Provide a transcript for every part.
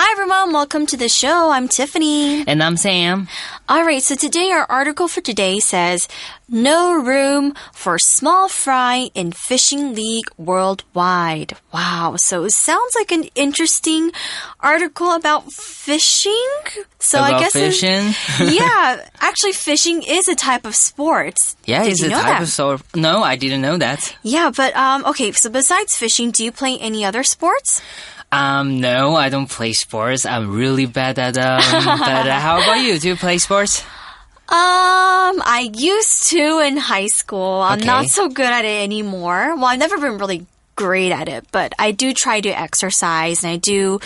Hi everyone, welcome to the show. I'm Tiffany. And I'm Sam. Alright, so today our article for today says, No room for small fry in fishing league worldwide. Wow, so it sounds like an interesting article about fishing. So about I guess fishing? Yeah, actually fishing is a type of sport. Yeah, Did it's you a know type that? of sport. No, I didn't know that. Yeah, but okay, so besides fishing, do you play any other sports? No, I don't play sports. I'm really bad at them. But how about you? Do you play sports? I used to in high school. I'm Okay. not so good at it anymore. Well, I've never been really great at it, but I do try to exercise and I do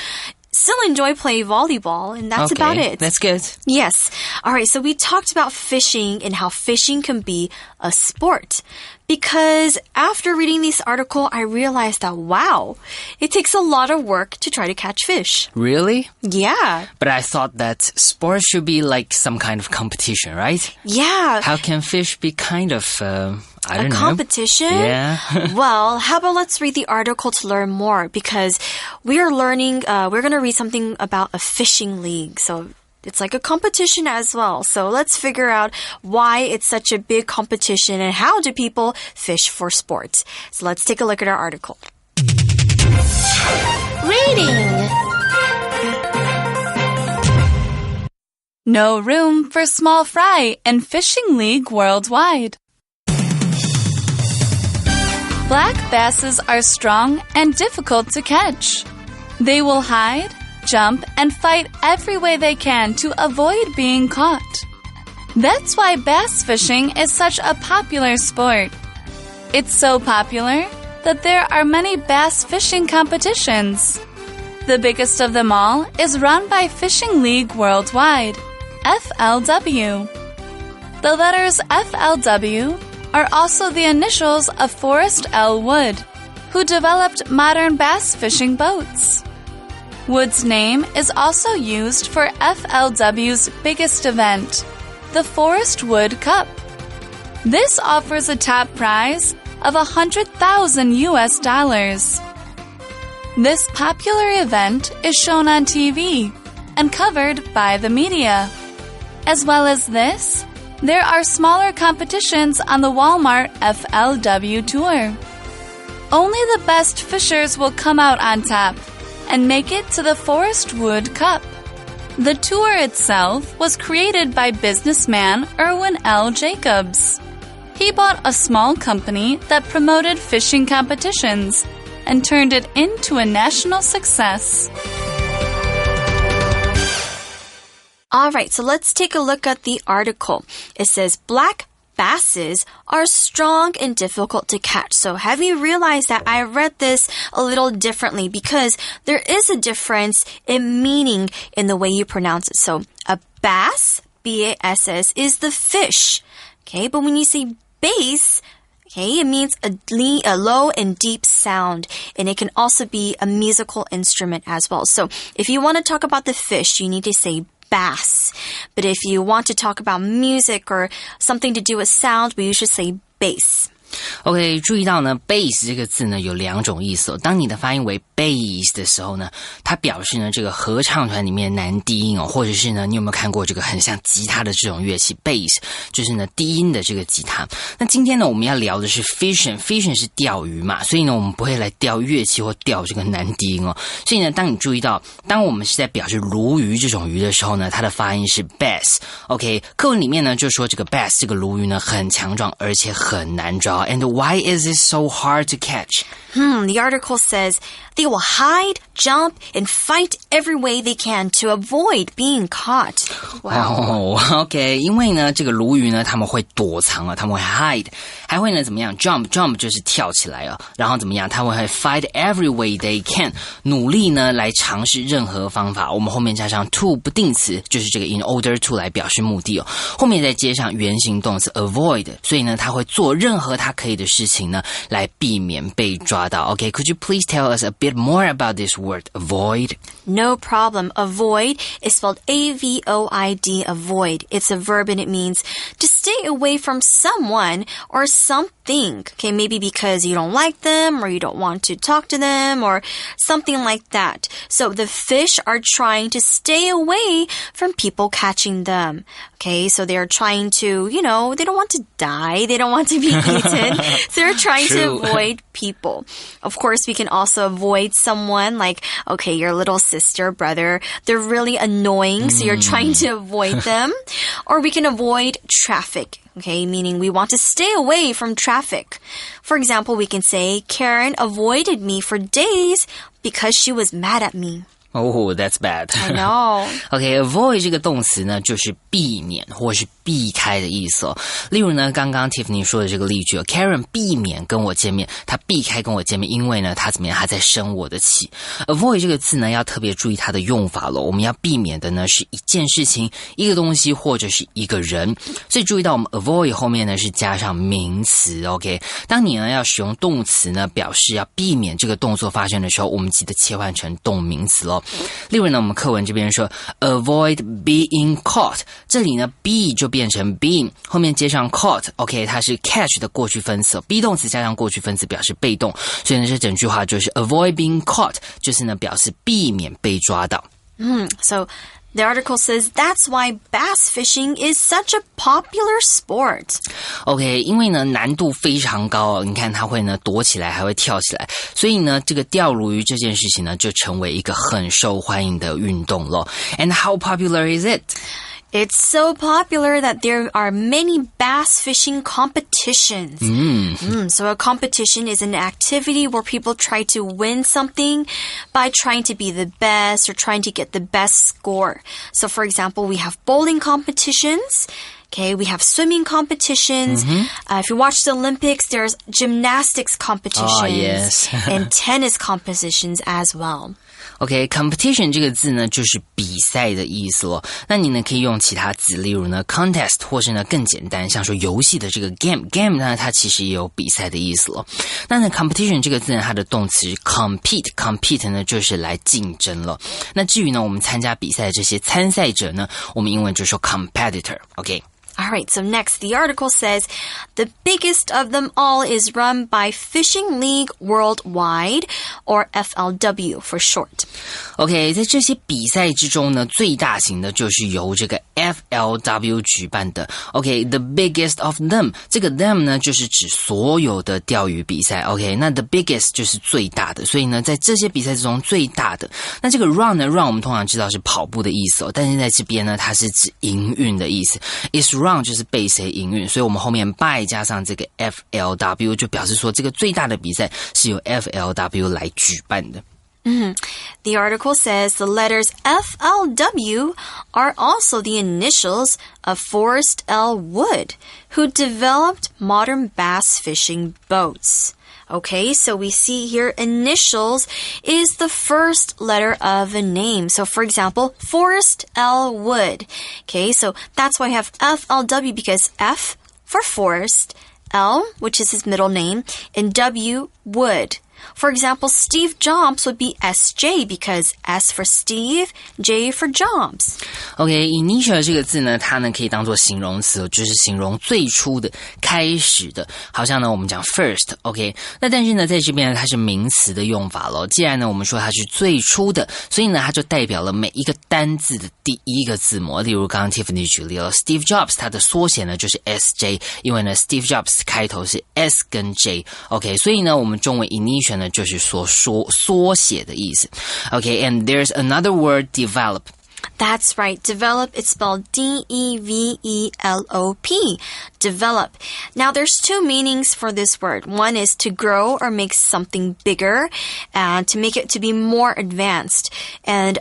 still enjoy playing volleyball, and that's about it. That's good. Yes. All right, so we talked about fishing and how fishing can be a sport. Because after reading this article, I realized that, wow, it takes a lot of work to try to catch fish. Really? Yeah. But I thought that sports should be like some kind of competition, right? Yeah. How can fish be kind of, I don't know. A competition? Yeah. Well, how about let's read the article to learn more, because we're going to read something about a fishing league. So it's like a competition as well. So let's figure out why it's such a big competition and how do people fish for sport. So let's take a look at our article. Reading. No room for small fry in fishing league worldwide. Black basses are strong and difficult to catch. They will hide, jump, and fight every way they can to avoid being caught. That's why bass fishing is such a popular sport. It's so popular that there are many bass fishing competitions. The biggest of them all is run by Fishing League Worldwide, FLW. The letters FLW are also the initials of Forrest L. Wood, who developed modern bass fishing boats. Wood's name is also used for FLW's biggest event, the Forrest Wood Cup. This offers a top prize of $100,000. This popular event is shown on TV and covered by the media. As well as this, there are smaller competitions on the Walmart FLW Tour. Only the best fishers will come out on top and make it to the Forrest Wood Cup. The tour itself was created by businessman Irwin L. Jacobs. He bought a small company that promoted fishing competitions and turned it into a national success. All right, so let's take a look at the article. It says, black basses are strong and difficult to catch. So have you realized that I read this a little differently because there is a difference in meaning in the way you pronounce it. So a bass, B-A-S-S, is the fish. Okay, but when you say bass, okay, it means a low and deep sound, and it can also be a musical instrument as well. So if you want to talk about the fish, you need to say bass. But if you want to talk about music or something to do with sound, we usually say bass. OK， 注意到呢 bass 这个字呢有两种意思当你的发音为 bass 的时候呢，它表示呢这个合唱团里面男低音或者是呢你有没有看过这个很像吉他的这种乐器 bass 就是呢低音的这个吉他。那今天呢我们要聊的是 fishing 是钓鱼嘛，所以呢我们不会来钓乐器或钓这个男低音所以呢当你注意到当我们是在表示鲈鱼这种鱼的时候呢，它的发音是 bass。 OK， 课文里面呢就说这个 bass 这个鲈鱼呢很强壮而且很难抓。And why is it so hard to catch? The article says they will hide, jump, and fight every way they can to avoid being caught. Wow. OK， 因为呢这个鲈鱼呢他们会躲藏他们会 hide， 还会呢怎么样 jump 就是跳起来然后怎么样他们会 fight every way they can， 努力呢来尝试任何方法。我们后面加上 to 不定词，就是这个 in order to 来表示目的后面再接上原形动词 avoid， 所以呢他会做任何他可以的事情呢来避免被抓到。OK， could you please tell us a bit bit more about this word, avoid? No problem. Avoid is spelled A-V-O-I-D, avoid. It's a verb and it means to stay away from someone or something. Okay, maybe because you don't like them or you don't want to talk to them or something like that. So the fish are trying to stay away from people catching them. Okay, so they're trying to, they don't want to die. They don't want to be eaten. So they're trying to avoid people. Of course, we can also avoid someone like, okay, your little sister, brother, they're really annoying, so you're trying to avoid them. Or we can avoid traffic, okay, meaning we want to stay away from traffic. For example, we can say, Karen avoided me for days because she was mad at me. Oh, that's bad. I know. Okay, avoid 这个动词呢，就是避免或是避开的意思哦。例如呢，刚刚 Tiffany 说的这个例句哦 ，Karen 避免跟我见面，她避开跟我见面，因为呢，她怎么样？她在生我的气。Avoid 这个字呢，要特别注意它的用法咯。我们要避免的呢，是一件事情、一个东西或者是一个人。所以注意到我们 avoid 后面呢是加上名词 ，OK。当你呢要使用动词呢，表示要避免这个动作发生的时候，我们记得切换成动名词咯。例如呢，我们课文这边说 avoid being caught， 这里呢 be 就变成 being， 后面接上 caught，OK， 它是 catch 的过去分词，be 动词加上过去分词表示被动，所以呢这整句话就是 avoid being caught， 就是呢表示避免被抓到。So the article says that's why bass fishing is such a popular sport. OK， 因为呢难度非常高哦，你看它会呢躲起来，还会跳起来，所以呢这个钓鲈鱼这件事情呢就成为一个很受欢迎的运动咯。And how popular is it? It's so popular that there are many bass fishing competitions. So a competition is an activity where people try to win something by trying to be the best or trying to get the best score. So for example, we have bowling competitions. Okay, we have swimming competitions. If you watch the Olympics, there's gymnastics competitions and tennis competitions as well.OK, competition 这个字呢就是比赛的意思咯。那你呢可以用其他字，例如呢 contest， 或是呢更简单，像说游戏的这个 game 呢它其实也有比赛的意思咯。那呢 competition 这个字呢它的动词 compete 呢就是来竞争了。那至于呢我们参加比赛的这些参赛者呢，我们英文就说 competitor。OK。Alright, so next, the article says, the biggest of them all is run by Fishing League Worldwide, or FLW for short. OK, 在这些比赛之中呢，最大型的就是由这个 FLW 举办的。OK, the biggest of them, 这个 them 呢就是指所有的钓鱼比赛。OK, 那 the biggest 就是最大的，所以呢在这些比赛之中最大的。那这个 run 呢 run 我们通常知道是跑步的意思哦，但是在这边呢它是指营运的意思。Is run 就是被谁营运，所以我们后面 by 加上这个 FLW 就表示说这个最大的比赛是由 FLW 来举办的。The article says the letters FLW are also the initials of Forrest L. Wood, who developed modern bass fishing boats. Okay, so we see here initials is the first letter of a name. So for example, Forrest L. Wood. Okay, so that's why I have FLW because F for Forrest, L, which is his middle name, and W, Wood. For example, Steve Jobs would be SJ because S for Steve, J for Jobs. OK, initial 这个字呢，它呢可以当作形容词，就是形容最初的、开始的，好像呢我们讲 first。OK， 那但是呢在这边呢它是名词的用法咯。既然呢我们说它是最初的，所以呢它就代表了每一个单字的第一个字母。例如刚刚 Tiffany 举例了 ，Steve Jobs 它的缩写呢就是 SJ， 因为呢 Steve Jobs 开头是 S 跟 J。OK， 所以呢我们中文 initial 呢就是缩写的意思。Okay, and there's another word, develop. That's right. Develop, it's spelled D-E-V-E-L-O-P. Develop. Now, there's two meanings for this word. One is to grow or make something bigger, and to make it to be more advanced. And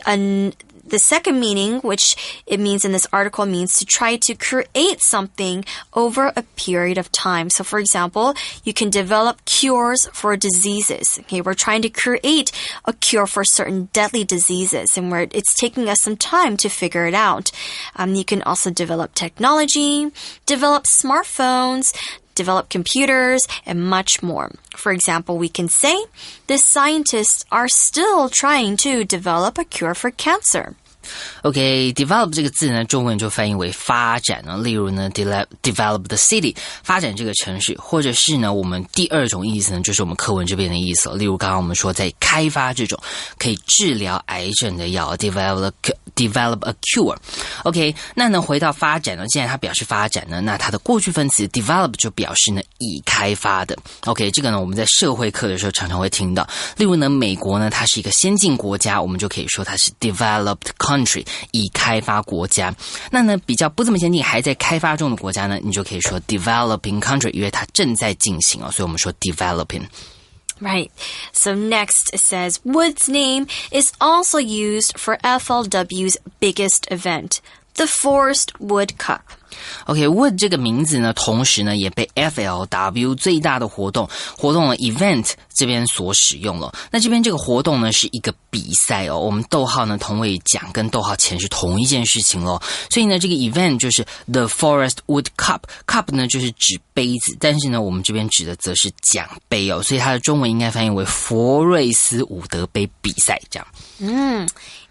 the second meaning, which it means in this article, means to try to create something over a period of time. So, for example, you can develop cures for diseases. Okay, we're trying to create a cure for certain deadly diseases, and it's taking us some time to figure it out. You can also develop technology, develop smartphones, develop computers, and much more. For example, we can say, the scientists are still trying to develop a cure for cancer.OK, develop 这个字呢，中文就翻译为发展呢。例如呢 develop the city， 发展这个城市，或者是呢，我们第二种意思呢，就是我们课文这边的意思。例如刚刚我们说在开发这种可以治疗癌症的药 develop a cure。OK， 那呢回到发展呢，既然它表示发展呢，那它的过去分词 develop 就表示呢已开发的。OK， 这个呢我们在社会课的时候常常会听到。例如呢，美国呢它是一个先进国家，我们就可以说它是 developed country， 已开发国家。那呢比较不这么先进还在开发中的国家呢，你就可以说 developing country， 因为它正在进行哦，所以我们说 developing。Right. So next it says, Wood's name is also used for FLW's biggest event, the Forest Wood Cup.OK, Wood 这个名字呢，同时呢也被 FLW 最大的活动的 event 这边所使用了。那这边这个活动呢是一个比赛哦，我们逗号呢同位讲跟逗号前是同一件事情咯，所以呢这个 event 就是 the Forest Wood Cup 呢就是指杯子，但是呢我们这边指的则是奖杯哦，所以它的中文应该翻译为佛瑞斯伍德杯比赛这样。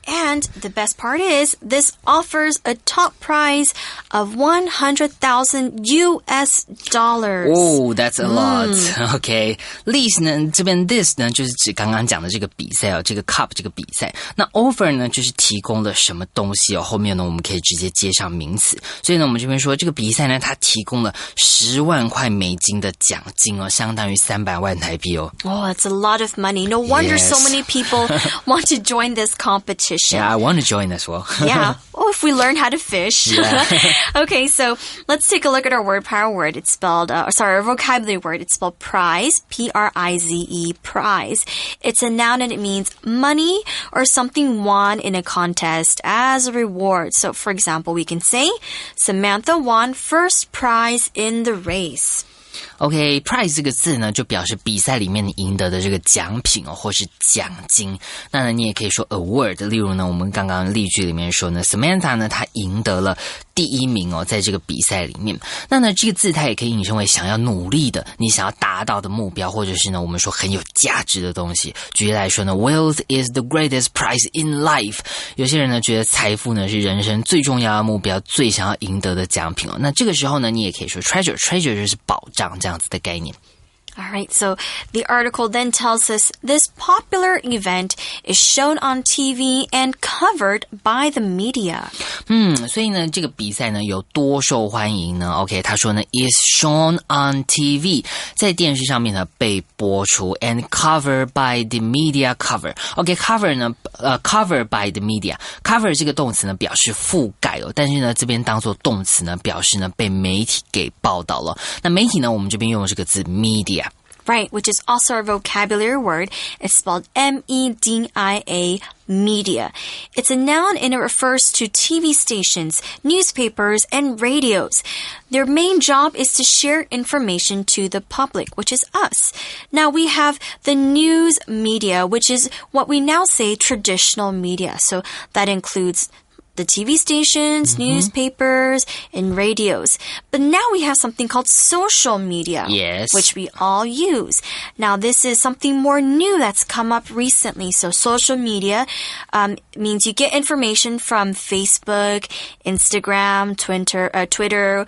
And the best part is, this offers a top prize of $100,000 US. Oh, that's a lot. OK, this 呢，这边 this 呢就是指刚刚讲的这个比赛哦，这个 cup 这个比赛。那 offer 呢就是提供了什么东西哦，后面呢我们可以直接接上名词。所以呢我们这边说这个比赛呢，它提供了10万块美金的奖金哦，相当于300万台币哦。Oh, that's a lot of money. No wonder so many people want to join this competition.Yeah, I want to join as well. Yeah. Oh, if we learn how to fish. Yeah. Okay, so let's take a look at our word power word. It's spelled, our vocabulary word. It's spelled prize, P-R-I-Z-E, prize. It's a noun and it means money or something won in a contest as a reward. So, for example, we can say, Samantha won first prize in the race.OK, prize 这个字呢，就表示比赛里面你赢得的这个奖品哦，或是奖金。那呢，你也可以说 award。例如呢，我们刚刚例句里面说呢 ，Samantha 呢，她赢得了第1名哦，在这个比赛里面。那呢，这个字它也可以引申为想要努力的，你想要达到的目标，或者是呢，我们说很有价值的东西。举例来说呢 ，Wealth is the greatest prize in life。有些人呢，觉得财富呢是人生最重要的目标，最想要赢得的奖品哦。那这个时候呢，你也可以说 treasure 就是保障这样子的概念。All right, so the article then tells us this popular event is shown on TV and covered by the media. 所以呢，这个比赛呢有多受欢迎呢 ？OK， 他说呢 is shown on TV， 在电视上面呢被播出 and covered by the media cover。OK，cover 呢cover by the media。cover 这个动词呢表示覆盖哦，但是呢这边当作动词呢表示呢被媒体给报道了。那媒体呢我们这边用的这个字 media。Right, which is also a vocabulary word. It's spelled M-E-D-I-A, media. It's a noun and it refers to TV stations, newspapers, and radios. Their main job is to share information to the public, which is us. Now we have the news media, which is what we now say traditional media. So that includes the TV stations, newspapers, and radios. But now we have something called social media, yes, which we all use. Now this is something more new that's come up recently. So social media means you get information from Facebook, Instagram, Twitter,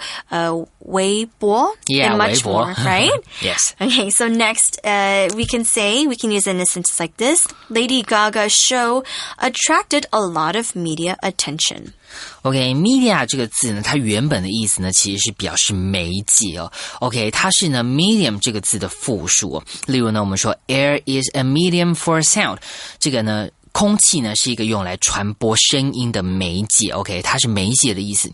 Weibo, and much Weibo. more, right? Yes. Okay, so next we can use it in a sentence like this. Lady Gaga's show attracted a lot of media attention.OK, media 这个字呢，它原本的意思呢，其实是表示媒介哦。OK， 它是呢 medium 这个字的复数哦。例如呢，我们说 air is a medium for sound， 这个呢。空气呢是一个用来传播声音的媒介 ，OK， 它是媒介的意思。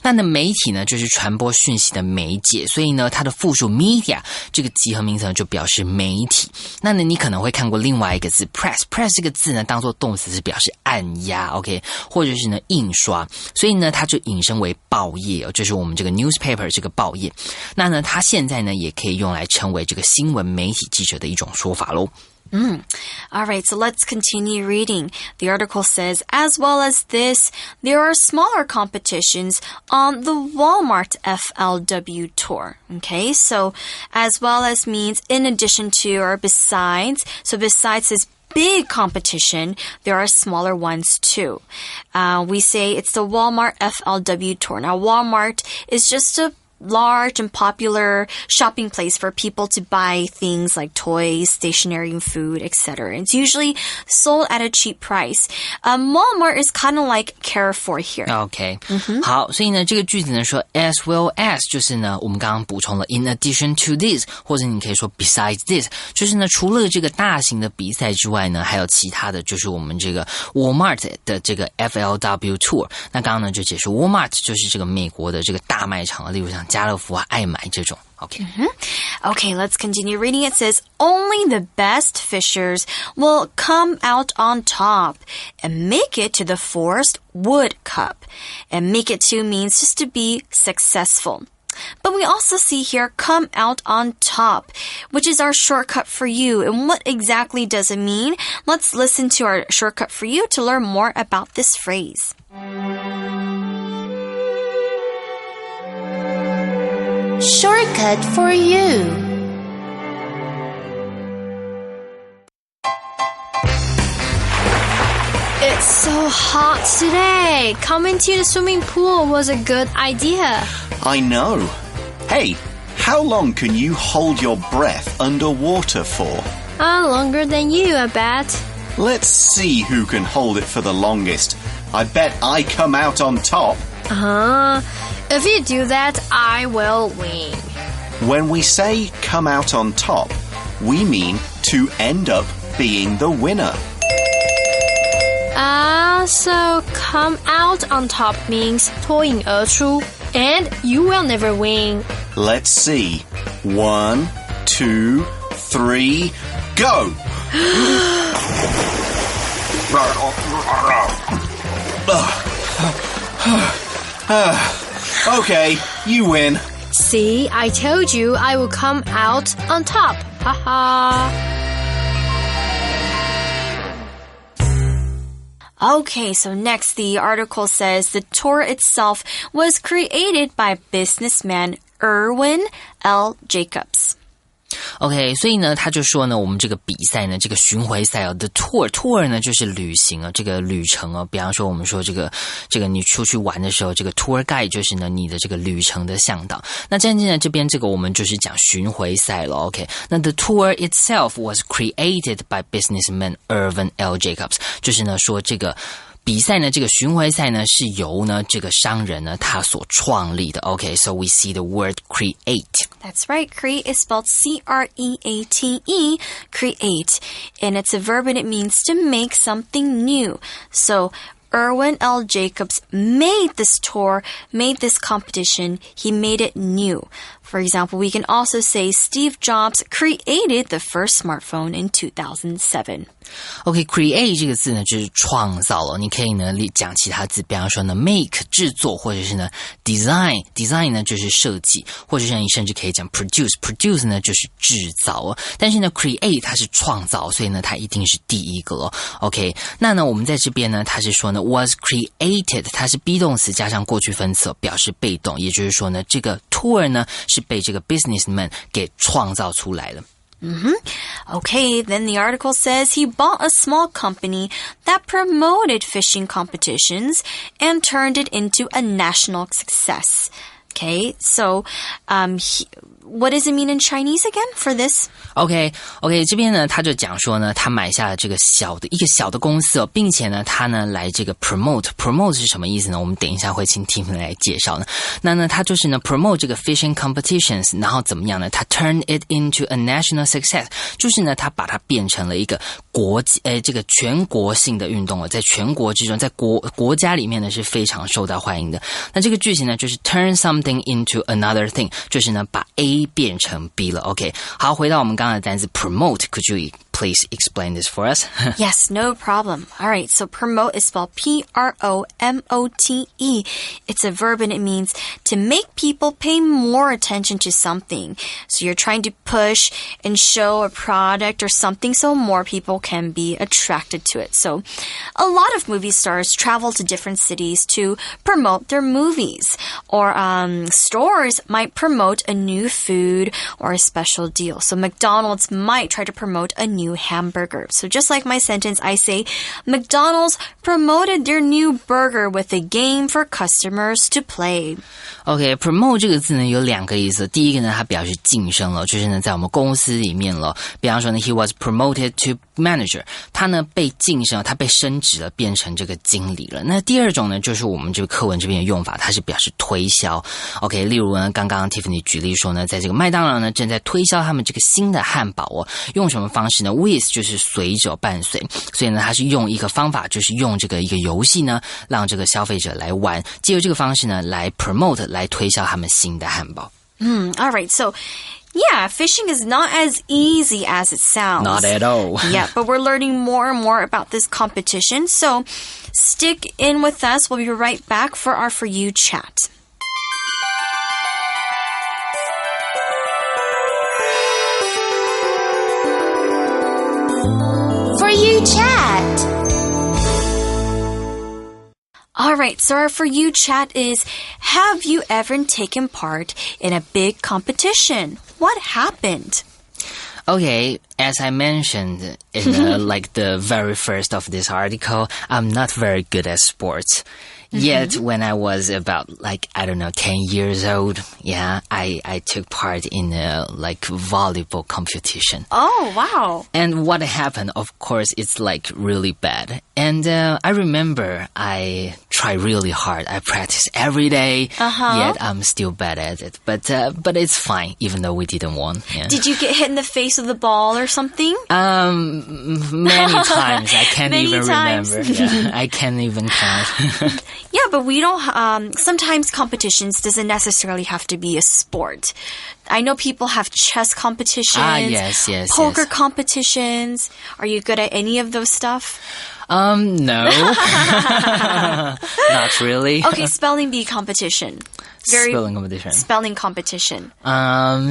那呢媒体呢就是传播讯息的媒介，所以呢它的复数 media 这个集合名词呢就表示媒体。那呢你可能会看过另外一个字 press 这个字呢当作动词是表示按压 ，OK， 或者是呢印刷，所以呢它就引申为报业哦，就是我们这个 newspaper 这个报业。那呢它现在呢也可以用来称为这个新闻媒体记者的一种说法咯。All right, so let's continue reading. The article says, as well as this, there are smaller competitions on the Walmart FLW tour. Okay, so as well as means in addition to or besides. So besides this big competition, there are smaller ones too. We say it's the Walmart FLW tour. Now, Walmart is just a large and popular shopping place for people to buy things like toys, stationery, and food, etc. It's usually sold at a cheap price. Walmart is kind of like Carrefour here. OK， 好，所以呢，这个句子呢说 as well as 就是呢，我们刚刚补充了 in addition to this， 或者你可以说 besides this， 就是呢，除了这个大型的比赛之外呢，还有其他的，就是我们这个 Walmart 的这个 FLW tour。那刚刚呢就解释 Walmart 就是这个美国的这个大卖场，例如像家乐福啊、爱买这种。Okay. Okay, let's continue reading. It says, only the best fishers will come out on top and make it to the Forest Wood Cup. And make it to means just to be successful. But we also see here, come out on top, which is our shortcut for you. And what exactly does it mean? Let's listen to our shortcut for you to learn more about this phrase. Shortcut for you. It's so hot today. Coming to the swimming pool was a good idea. I know. Hey, how long can you hold your breath underwater for? Longer than you, I bet. Let's see who can hold it for the longest. I bet I come out on top. If you do that, I will win. When we say come out on top, we mean to end up being the winner. So come out on top means 脱颖而出, and you will never win. Let's see. 1, 2, 3, go! Okay, you win. See, I told you I will come out on top. Haha. Okay, so next the article says the tour itself was created by businessman Irwin L. Jacobs. OK， 所以呢，他就说呢，我们这个比赛呢，这个巡回赛哦 ，the tour 呢就是旅行啊，这个旅程哦。比方说，我们说这个你出去玩的时候，这个 tour guide 就是呢你的这个旅程的向导。那在这边这个我们就是讲巡回赛了 ，OK。那 the tour itself was created by businessman Irwin L. Jacobs， 就是呢说这个。比赛呢，这个巡回赛呢是由呢这个商人呢他所创立的。Okay, so we see the word create. That's right. Create is spelled C-R-E-A-T-E, create. And it's a verb and it means to make something new. So Irwin L. Jacobs made this tour, made this competition. He made it new. For example, we can also say Steve Jobs created the first smartphone in 2007. OK, create 这个字呢就是创造了，你可以呢讲其他字，比方说呢 make 制作，或者是呢 design 呢就是设计，或者是你甚至可以讲 produce 呢就是制造哦。但是呢 create 它是创造，所以呢它一定是第一个哦。OK， 那呢我们在这边呢它是说呢 was created， 它是 be 动词加上过去分词表示被动，也就是说呢这个 tour 呢是被这个 businessman 给创造出来了。Okay, then the article says he bought a small company that promoted fishing competitions and turned it into a national success. Okay, so what does it mean in Chinese again for this? OK， 这边呢他就讲说呢他买下了这个一个小的公司哦，并且呢他呢来这个 promote 是什么意思呢？我们等一下会请 Tim 来介绍呢。那呢他就是呢 promote 这个 fishing competitions， 然后怎么样呢？他 turn it into a national success， 就是呢他把它变成了一个这个全国性的运动哦，在全国之中，在国家里面呢是非常受到欢迎的。那这个句型呢就是 turn something into another thing， 就是呢把 A 变成 B 了。OK， 好，回到我们刚刚的单词 promote， could you please explain this for us? Yes, no problem. All right, so promote is spelled P-R-O-M-O-T-E. It's a verb and it means to make people pay more attention to something. So you're trying to push and show a product or something so more people can be attracted to it. So a lot of movie stars travel to different cities to promote their movies. Or stores might promote a new food or a special deal. So McDonald's might try to promote a new hamburger. So just like my sentence, I say, McDonald's promoted their new burger with a game for customers to play. OK, promote 这个字呢有两个意思。第一个呢，它表示晋升了，就是呢在我们公司里面了。比方说呢 ，he was promoted to manager， 他呢被晋升了，他被升职了，变成这个经理了。那第二种呢，就是我们这个课文这边的用法，它是表示推销。OK， 例如呢，刚刚 Tiffany 举例说呢，在这个麦当劳呢正在推销他们这个新的汉堡哦，用什么方式呢 ？with 就是随着伴随，所以呢，它是用一个方法，就是用这个一个游戏呢，让这个消费者来玩，借由这个方式呢来 promote 来推销他们新的汉堡。All right, so yeah, fishing is not as easy as it sounds. Not at all. Yeah, but we're learning more and more about this competition. So stick in with us. We'll be right back for our For You chat. For You chat. All right, so our For You chat is, have you ever taken part in a big competition? What happened? Okay, as I mentioned in like the very first of this article, I'm not very good at sports. Yet when I was about like, I don't know, 10 years old, yeah, I took part in a like volleyball competition. Oh, wow. And what happened, of course, it's like really bad. And I remember I try really hard. I practice every day, yet I'm still bad at it. But it's fine, even though we didn't win. Yeah. Did you get hit in the face with a ball or something? Many times. I can't even remember. Yeah, I can't even count. Yeah, but we don't, sometimes competitions doesn't necessarily have to be a sport. I know people have chess competitions, yes, poker competitions. Are you good at any of those stuff? No. Not really. Okay, spelling bee competition. Spelling competition. Spelling competition.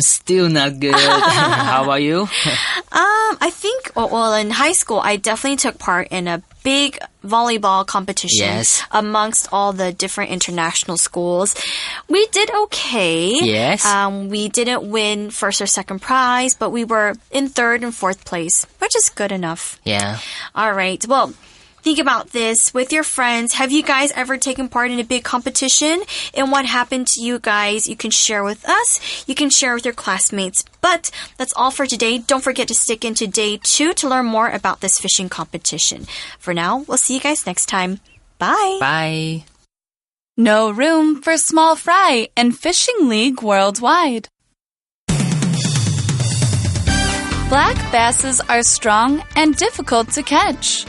Still not good. How about you? I think, well, in high school, I definitely took part in a big volleyball competition amongst all the different international schools. We did okay. Yes. We didn't win first or second prize, but we were in third and fourth place, which is good enough. Yeah. All right. Well, think about this with your friends. Have you guys ever taken part in a big competition? And what happened to you guys? You can share with us. You can share with your classmates. But that's all for today. Don't forget to stick into day 2 to learn more about this fishing competition. For now, we'll see you guys next time. Bye. Bye. No room for small fry in Fishing League worldwide. Black basses are strong and difficult to catch.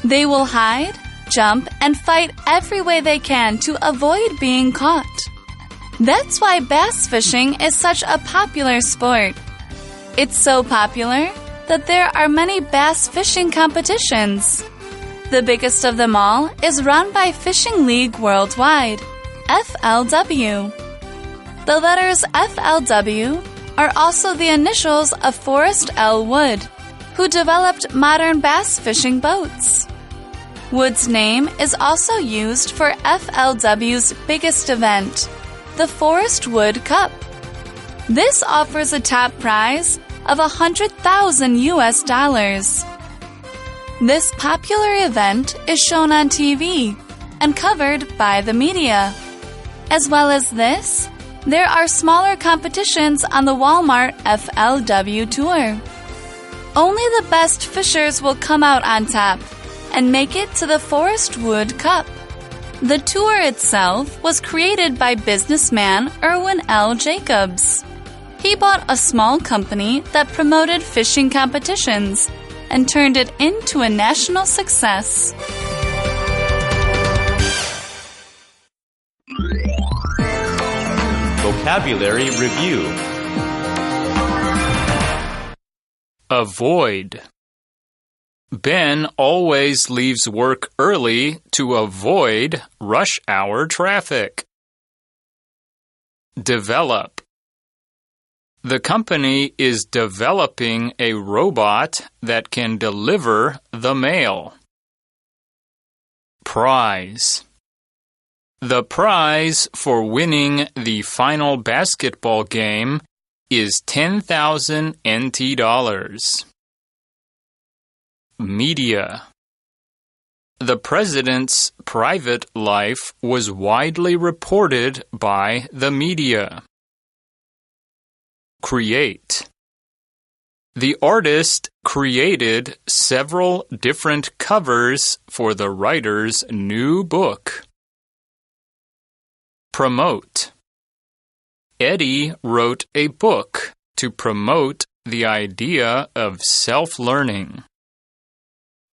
They will hide, jump, and fight every way they can to avoid being caught. That's why bass fishing is such a popular sport. It's so popular that there are many bass fishing competitions. The biggest of them all is run by Fishing League Worldwide, FLW. The letters FLW are also the initials of Forrest L. Wood, who developed modern bass fishing boats. Wood's name is also used for FLW's biggest event, the Forrest Wood Cup. This offers a top prize of $100,000. This popular event is shown on TV and covered by the media. As well as this, there are smaller competitions on the Walmart FLW Tour. Only the best fishers will come out on top and make it to the Forrest Wood Cup. The tour itself was created by businessman Irwin L. Jacobs. He bought a small company that promoted fishing competitions and turned it into a national success. Vocabulary Review. Avoid. Ben always leaves work early to avoid rush hour traffic. Develop. The company is developing a robot that can deliver the mail. Prize. The prize for winning the final basketball game is 10,000 NT dollars. Media. The president's private life was widely reported by the media. Create. The artist created several different covers for the writer's new book. Promote. Eddie wrote a book to promote the idea of self-learning.